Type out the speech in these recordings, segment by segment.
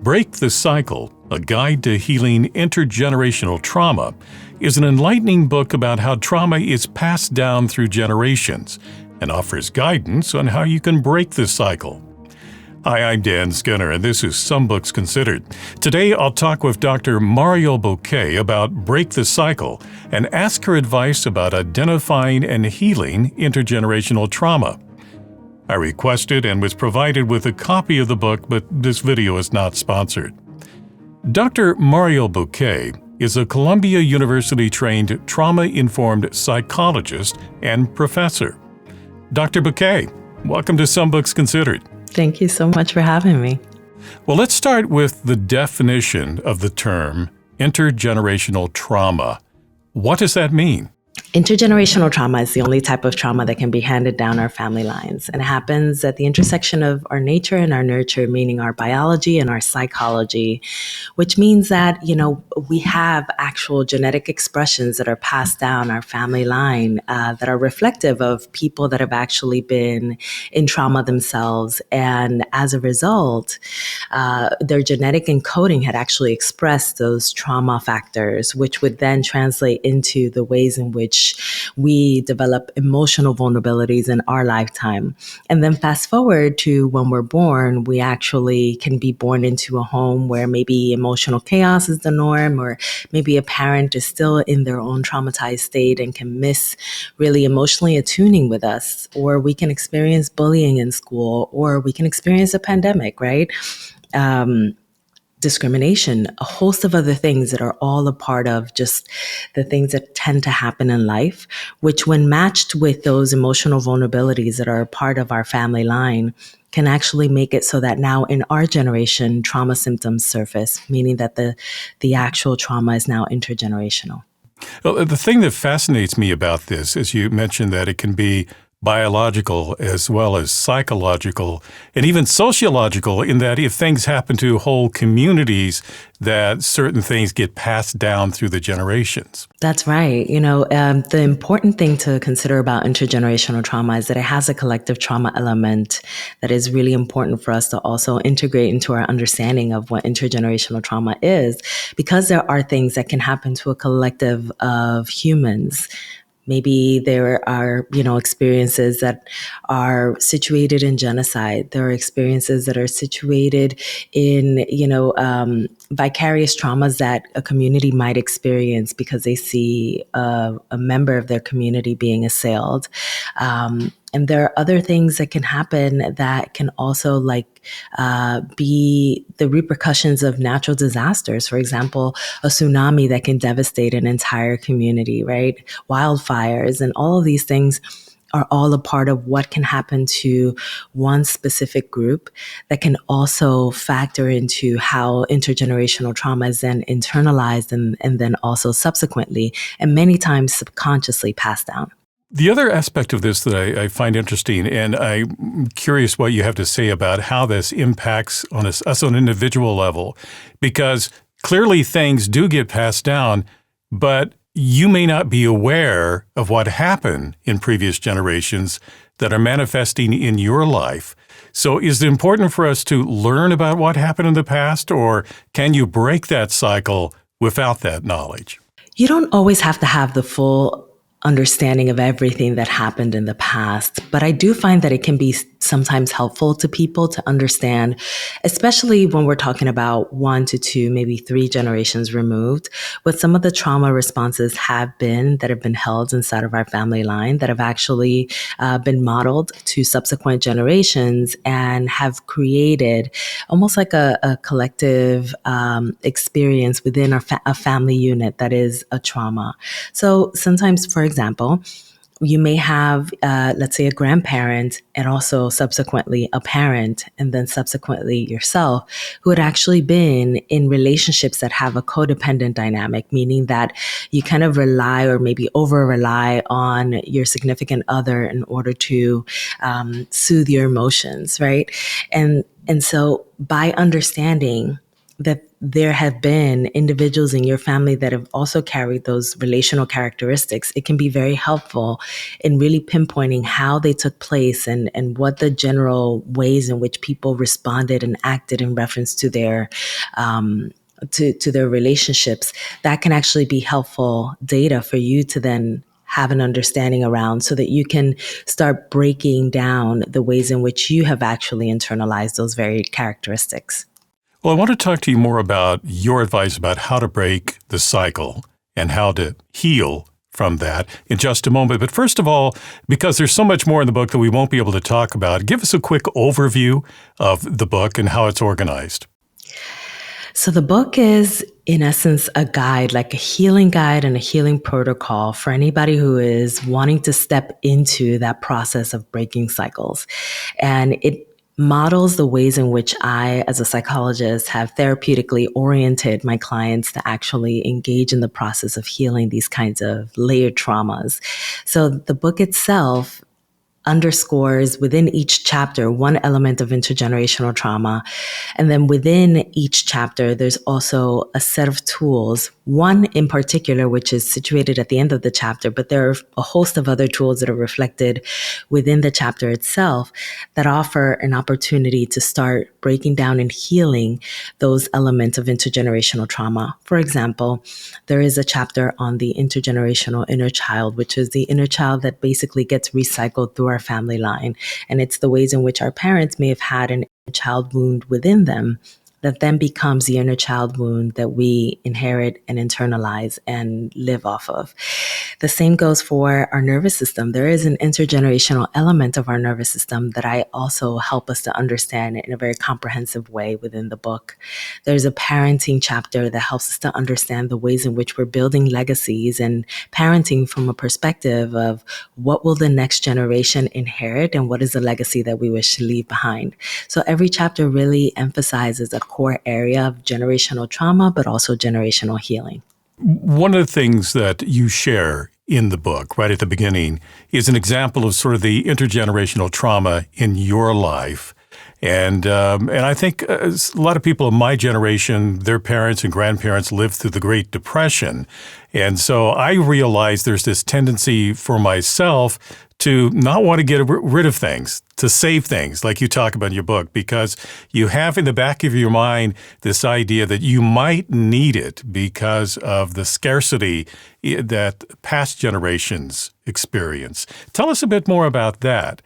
Break the Cycle, A Guide to Healing Intergenerational Trauma, is an enlightening book about how trauma is passed down through generations and offers guidance on how you can break the cycle. Hi, I'm Dan Skinner, and this is Some Books Considered. Today, I'll talk with Dr. Mariel Buque about Break the Cycle and ask her advice about identifying and healing intergenerational trauma. I requested and was provided with a copy of the book, but this video is not sponsored. Dr. Mariel Buque is a Columbia University-trained trauma-informed psychologist and professor. Dr. Buque, welcome to Some Books Considered. Thank you so much for having me. Well, let's start with the definition of the term intergenerational trauma. What does that mean? Intergenerational trauma is the only type of trauma that can be handed down our family lines. And it happens at the intersection of our nature and our nurture, meaning our biology and our psychology, which means that, we have actual genetic expressions that are passed down our family line that are reflective of people that have actually been in trauma themselves. And as a result, their genetic encoding had actually expressed those trauma factors, which would then translate into the ways in which we develop emotional vulnerabilities in our lifetime. And then fast forward to when we're born, we actually can be born into a home where maybe emotional chaos is the norm, or maybe a parent is still in their own traumatized state and can miss really emotionally attuning with us, or we can experience bullying in school, or we can experience a pandemic, right? Discrimination, a host of other things that are all a part of just the things that tend to happen in life, which when matched with those emotional vulnerabilities that are a part of our family line, can actually make it so that now in our generation, trauma symptoms surface, meaning that the actual trauma is now intergenerational. Well, the thing that fascinates me about this is you mentioned that it can be biological as well as psychological and even sociological, in that if things happen to whole communities, that certain things get passed down through the generations. That's right. The important thing to consider about intergenerational trauma is that it has a collective trauma element that is really important for us to also integrate into our understanding of what intergenerational trauma is, because there are things that can happen to a collective of humans. Maybe there are, experiences that are situated in genocide. There are experiences that are situated in, vicarious traumas that a community might experience because they see a member of their community being assailed. And there are other things that can happen that can also be the repercussions of natural disasters. For example, a tsunami that can devastate an entire community, right? Wildfires and all of these things are all a part of what can happen to one specific group that can also factor into how intergenerational trauma is then internalized and then also subsequently and many times subconsciously passed down. The other aspect of this that I find interesting, and I'm curious what you have to say about how this impacts on us on an individual level, because clearly things do get passed down, but you may not be aware of what happened in previous generations that are manifesting in your life. So is it important for us to learn about what happened in the past, or can you break that cycle without that knowledge? You don't always have to have the full understanding of everything that happened in the past. But I do find that it can be sometimes helpful to people to understand, especially when we're talking about 1 to 2, maybe 3 generations removed, what some of the trauma responses have been that have been held inside of our family line that have actually been modeled to subsequent generations and have created almost like a collective experience within a family unit that is a trauma. So sometimes, for example, you may have, let's say, a grandparent and also subsequently a parent and then subsequently yourself who had actually been in relationships that have a codependent dynamic, meaning that you kind of rely or maybe over rely on your significant other in order to soothe your emotions, right? And so by understanding that there have been individuals in your family that have also carried those relational characteristics, it can be very helpful in really pinpointing how they took place and what the general ways in which people responded and acted in reference to their to their relationships. That can actually be helpful data for you to then have an understanding around, so that you can start breaking down the ways in which you have actually internalized those very characteristics. Well, I want to talk to you more about your advice about how to break the cycle and how to heal from that in just a moment. But first of all, because there's so much more in the book that we won't be able to talk about, give us a quick overview of the book and how it's organized. So the book is, in essence, a guide, like a healing guide and a healing protocol for anybody who is wanting to step into that process of breaking cycles. And it models the ways in which I, as a psychologist, have therapeutically oriented my clients to actually engage in the process of healing these kinds of layered traumas. So the book itself underscores within each chapter one element of intergenerational trauma. And then within each chapter, there's also a set of tools, one in particular, which is situated at the end of the chapter, but there are a host of other tools that are reflected within the chapter itself that offer an opportunity to start breaking down and healing those elements of intergenerational trauma. For example, there is a chapter on the intergenerational inner child, which is the inner child that basically gets recycled through our family line. And it's the ways in which our parents may have had an inner child wound within them that then becomes the inner child wound that we inherit and internalize and live off of. The same goes for our nervous system. There is an intergenerational element of our nervous system that I also help us to understand in a very comprehensive way within the book. There's a parenting chapter that helps us to understand the ways in which we're building legacies and parenting from a perspective of what will the next generation inherit and what is the legacy that we wish to leave behind. So every chapter really emphasizes a core area of generational trauma, but also generational healing. One of the things that you share in the book right at the beginning is an example of sort of the intergenerational trauma in your life. And I think a lot of people of my generation, their parents and grandparents lived through the Great Depression. And so I realized there's this tendency for myself to not want to get rid of things, to save things, like you talk about in your book, because you have in the back of your mind this idea that you might need it because of the scarcity that past generations experience. Tell us a bit more about that.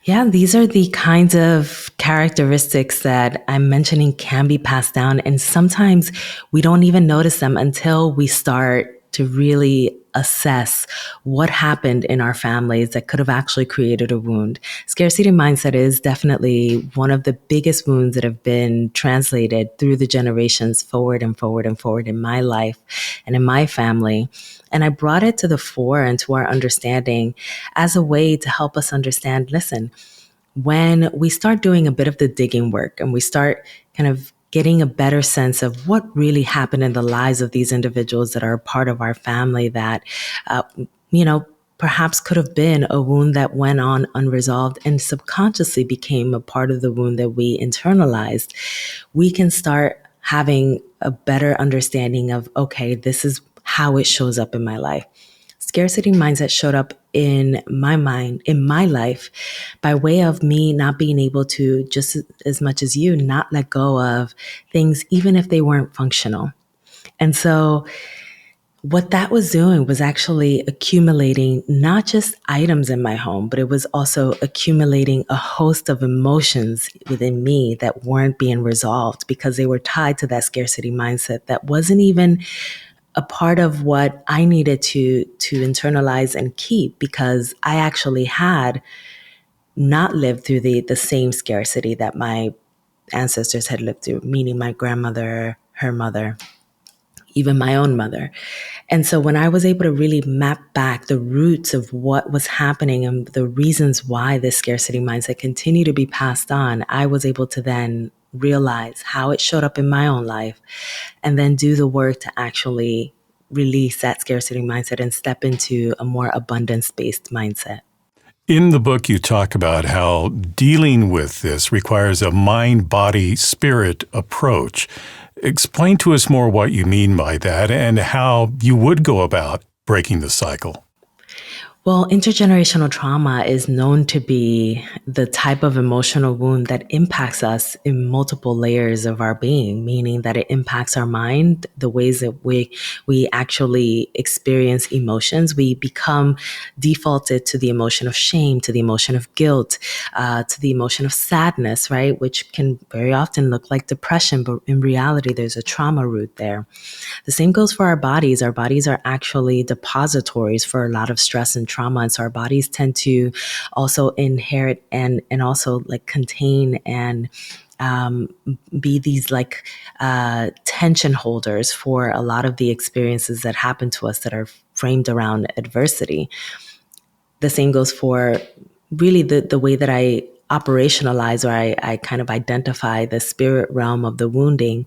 Yeah, these are the kinds of characteristics that I'm mentioning can be passed down. And sometimes we don't even notice them until we start to really assess what happened in our families that could have actually created a wound. Scarcity mindset is definitely one of the biggest wounds that have been translated through the generations forward and forward and forward in my life and in my family. And I brought it to the fore and to our understanding as a way to help us understand, listen, when we start doing a bit of the digging work and we start kind of getting a better sense of what really happened in the lives of these individuals that are a part of our family that, perhaps could have been a wound that went on unresolved and subconsciously became a part of the wound that we internalized, we can start having a better understanding of, okay, this is how it shows up in my life. Scarcity mindset showed up in my mind, in my life, by way of me not being able to, just as much as you, not let go of things, even if they weren't functional. And so what that was doing was actually accumulating not just items in my home, but it was also accumulating a host of emotions within me that weren't being resolved because they were tied to that scarcity mindset that wasn't even a part of what I needed to internalize and keep, because I actually had not lived through the same scarcity that my ancestors had lived through, meaning my grandmother, her mother, even my own mother. And so when I was able to really map back the roots of what was happening and the reasons why this scarcity mindset continued to be passed on, I was able to then realize how it showed up in my own life and then do the work to actually release that scarcity mindset and step into a more abundance-based mindset. In the book, you talk about how dealing with this requires a mind, body, spirit approach. Explain to us more what you mean by that and how you would go about breaking the cycle. Well, intergenerational trauma is known to be the type of emotional wound that impacts us in multiple layers of our being, meaning that it impacts our mind, the ways that we actually experience emotions. We become defaulted to the emotion of shame, to the emotion of guilt, to the emotion of sadness, right? Which can very often look like depression, but in reality, there's a trauma root there. The same goes for our bodies. Our bodies are actually depositories for a lot of stress and trauma. And so our bodies tend to also inherit and also like contain and be these like tension holders for a lot of the experiences that happen to us that are framed around adversity. The same goes for really the way that I operationalize or I kind of identify the spirit realm of the wounding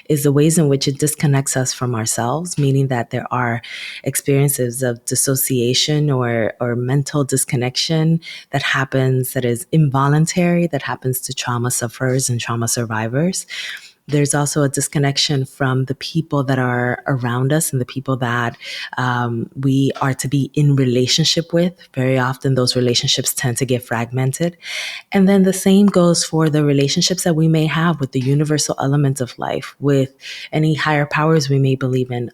is the ways in which it disconnects us from ourselves, meaning that there are experiences of dissociation or mental disconnection that happens that is involuntary, that happens to trauma sufferers and trauma survivors. There's also a disconnection from the people that are around us and the people that we are to be in relationship with. Very often, those relationships tend to get fragmented. And then the same goes for the relationships that we may have with the universal elements of life, with any higher powers we may believe in.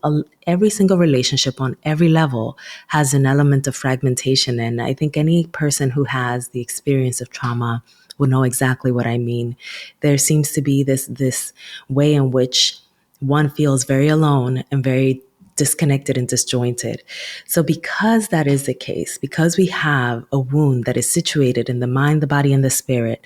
Every single relationship on every level has an element of fragmentation. And I think any person who has the experience of trauma will know exactly what I mean. There seems to be this way in which one feels very alone and very disconnected and disjointed. So because that is the case, because we have a wound that is situated in the mind, the body, and the spirit,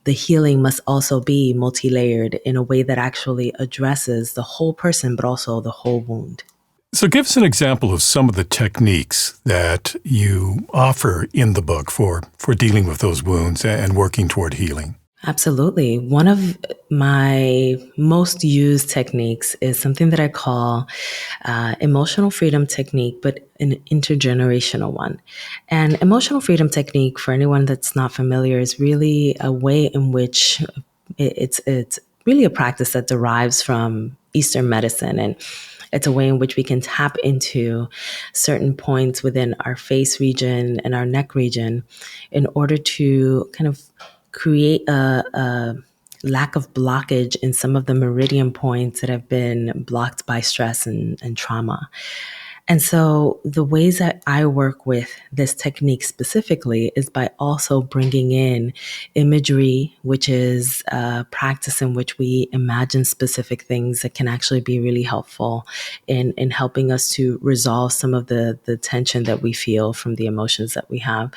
the healing must also be multi-layered in a way that actually addresses the whole person, but also the whole wound. So give us an example of some of the techniques that you offer in the book for dealing with those wounds and working toward healing. Absolutely. One of my most used techniques is something that I call emotional freedom technique, but an intergenerational one. And emotional freedom technique, for anyone that's not familiar, is really a way in which it's really a practice that derives from Eastern medicine. And it's a way in which we can tap into certain points within our face region and our neck region in order to kind of create a lack of blockage in some of the meridian points that have been blocked by stress and trauma. And so the ways that I work with this technique specifically is by also bringing in imagery, which is a practice in which we imagine specific things that can actually be really helpful in helping us to resolve some of the tension that we feel from the emotions that we have.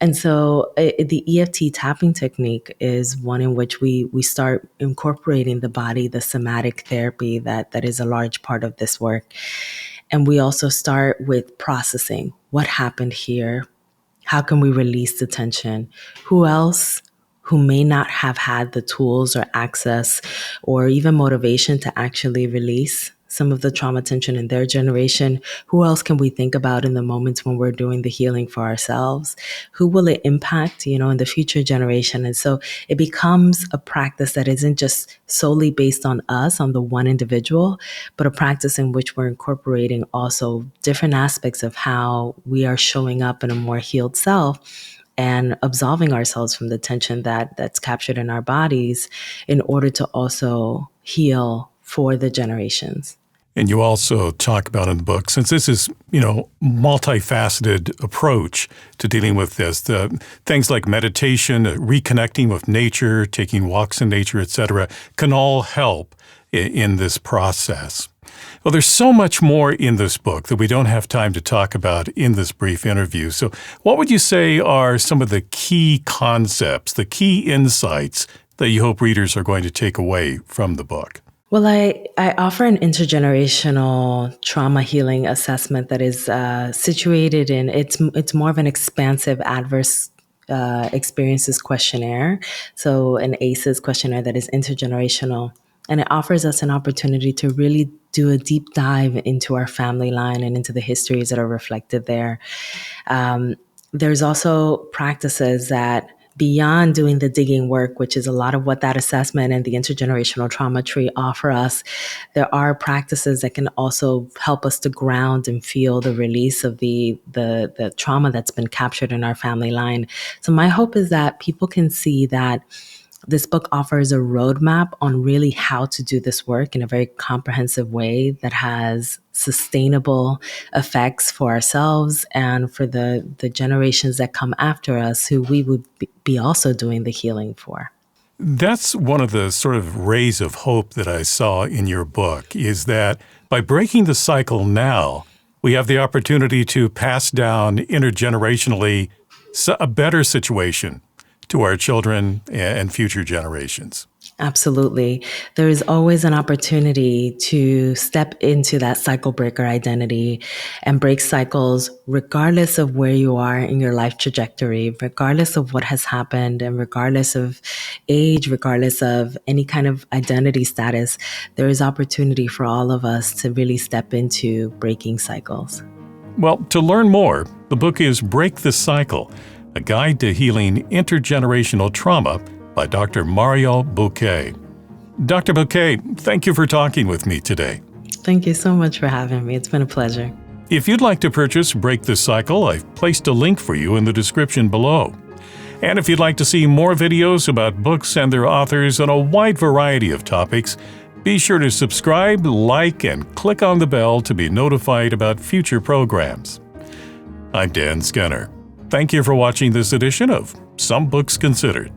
And so the EFT tapping technique is one in which we start incorporating the body, the somatic therapy that is a large part of this work. And we also start with processing what happened here. How can we release the tension? Who else who may not have had the tools or access or even motivation to actually release some of the trauma tension in their generation? Who else can we think about in the moments when we're doing the healing for ourselves? Who will it impact, in the future generation? And so it becomes a practice that isn't just solely based on us, on the one individual, but a practice in which we're incorporating also different aspects of how we are showing up in a more healed self and absolving ourselves from the tension that's captured in our bodies in order to also heal for the generations. And you also talk about in the book, since this is, multifaceted approach to dealing with this, the things like meditation, reconnecting with nature, taking walks in nature, etc., can all help in this process. Well, there's so much more in this book that we don't have time to talk about in this brief interview. So what would you say are some of the key concepts, the key insights that you hope readers are going to take away from the book? Well, I offer an intergenerational trauma healing assessment that is situated in, it's more of an expansive adverse experiences questionnaire. So an ACEs questionnaire that is intergenerational. And it offers us an opportunity to really do a deep dive into our family line and into the histories that are reflected there. There's also practices that beyond doing the digging work, which is a lot of what that assessment and the intergenerational trauma tree offer us, there are practices that can also help us to ground and feel the release of the trauma that's been captured in our family line. So my hope is that people can see that this book offers a roadmap on really how to do this work in a very comprehensive way that has sustainable effects for ourselves and for the generations that come after us, who we would be also doing the healing for. That's one of the sort of rays of hope that I saw in your book, is that by breaking the cycle now, we have the opportunity to pass down intergenerationally a better situation to our children and future generations. Absolutely. There is always an opportunity to step into that cycle breaker identity and break cycles, regardless of where you are in your life trajectory, regardless of what has happened, and regardless of age, regardless of any kind of identity status. There is opportunity for all of us to really step into breaking cycles. Well, to learn more, the book is Break the Cycle, A Guide to Healing Intergenerational Trauma by Dr. Mariel Buque. Dr. Buque, thank you for talking with me today. Thank you so much for having me. It's been a pleasure. If you'd like to purchase Break the Cycle, I've placed a link for you in the description below. And if you'd like to see more videos about books and their authors on a wide variety of topics, be sure to subscribe, like, and click on the bell to be notified about future programs. I'm Dan Skinner. Thank you for watching this edition of Some Books Considered.